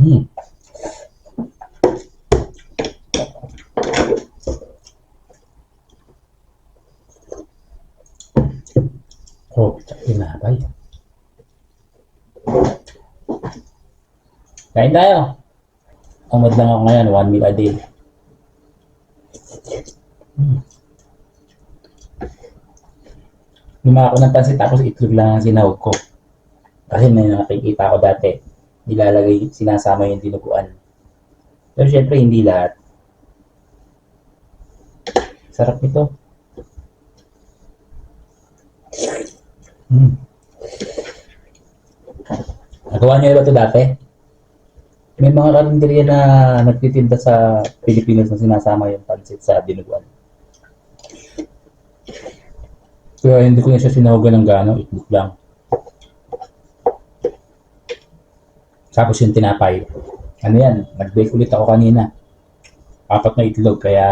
Hmm. Oh, tsaka tinapay. Kain tayo. Umad lang ako ngayon, 1 meal a day. Luma ako ng pansit tapos itlog lang ang sinahog ko. Kasi may nakikita ko dati, nilalagay, sinasama yung dinuguan. Pero syempre hindi lahat. Sarap nito. Hmm. Nagawa niyo ba ito dati? May mga karinderya na nagtitinda sa Pilipinas na sinasama yung pansit sa dinuguan. Kaya hindi ko na siya sinahugan ng gano'ng itlog lang. Tapos yung tinapay. Ano yan, nag-bake ulit ako kanina. 4 na itlog, kaya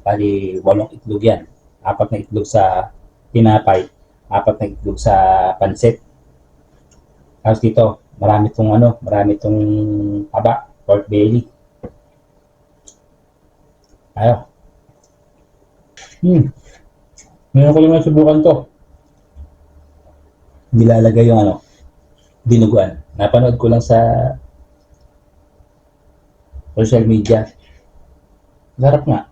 bali 8 itlog yan. 4 na itlog sa tinapay, 4 na itlog sa pansit. Tapos dito, marami tong haba, pork belly. Ayo. Ngayon ko lang nasubukan to. Nilalagay yung dinuguan. Napanood ko lang sa social media. Sarap nga.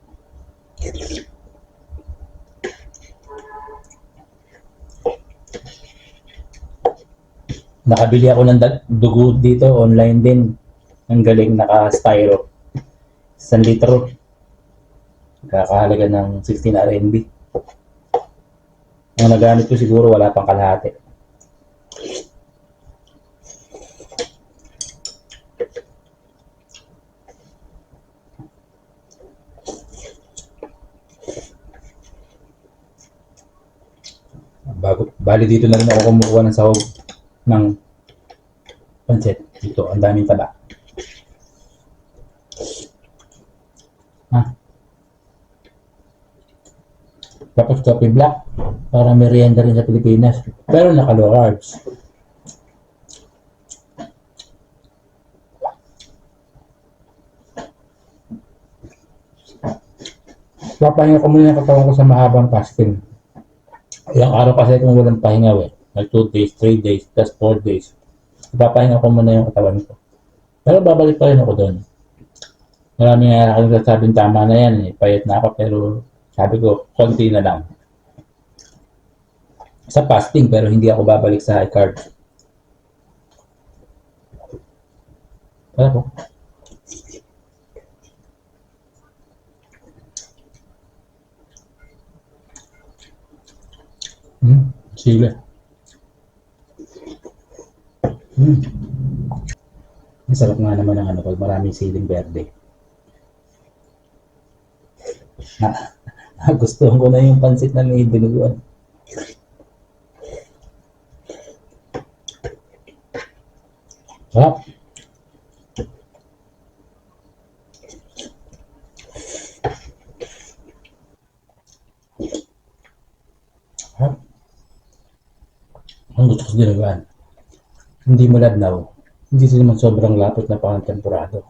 Nakabili ako ng dugo dito online din. Ang galing, naka-styro. 1 litro. Kakahalaga ng 16 RMB. Ang nagamit ko siguro wala pang kalahati. Bali dito na rin ako kumukuha ng sahog ng pansit. Dito, ang daming taba. Tapos coffee black para merienda rin sa Pilipinas. Pero naka-low carbs. Papahinga ko muna yung katawan ko sa mahabang fasting. Ilang araw kasi kung walang pahinga Like 2 days, 3 days, plus 4 days. Papahinga ko muna yung katawan ko. Pero babalik pa rin ako doon. Marami nga ako nagsasabing tama na yan payat na ako, pero sabi ko, konti na lang. Sa fasting, pero hindi ako babalik sa high carb. Para po. Sila. Masarap nga naman ang pag maraming siling berde. Gusto ko na yung pansit na may dinuguan. Sarap. Sarap. Ang gusto ko sa dinuguan. Hindi malabnaw. Hindi din naman sobrang lapot na pang-temporado.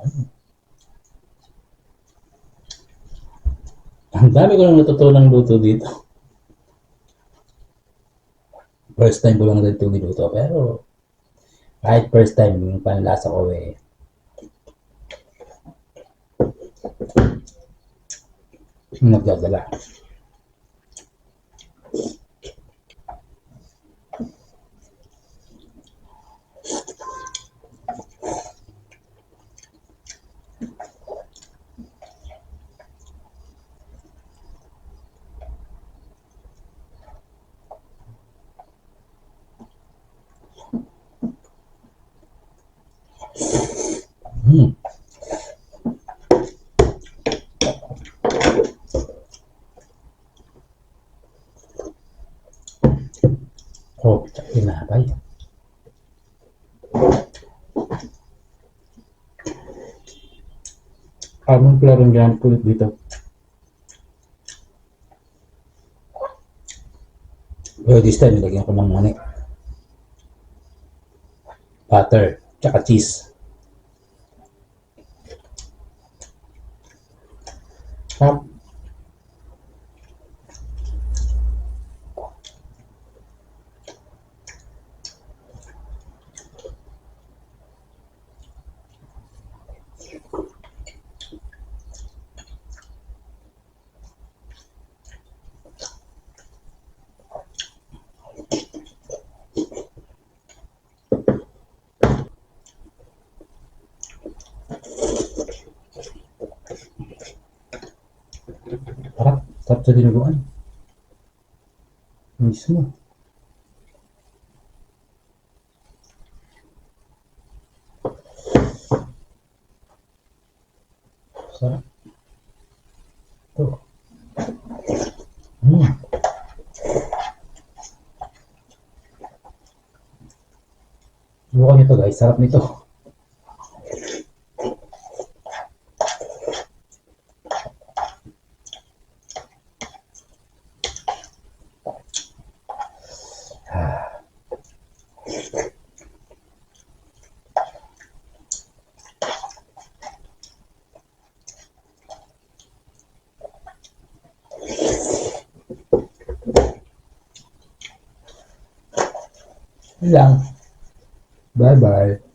Ang dami ko lang natutunang luto dito. First time ko lang din itong niluto. Pero kahit first time, yung panlasa ko nagdadala. Oh, tsaka tinapay. Anong klarong gamit ko dito? Well, this time, nilagyan ko ng butter, tsaka cheese. Sarap. Sarap. Sarap sa dinuguan. Mismo. Sarap. Ito. Hmm. Subukan nyo to guys. Sarap nito. Yun lang. Bye bye.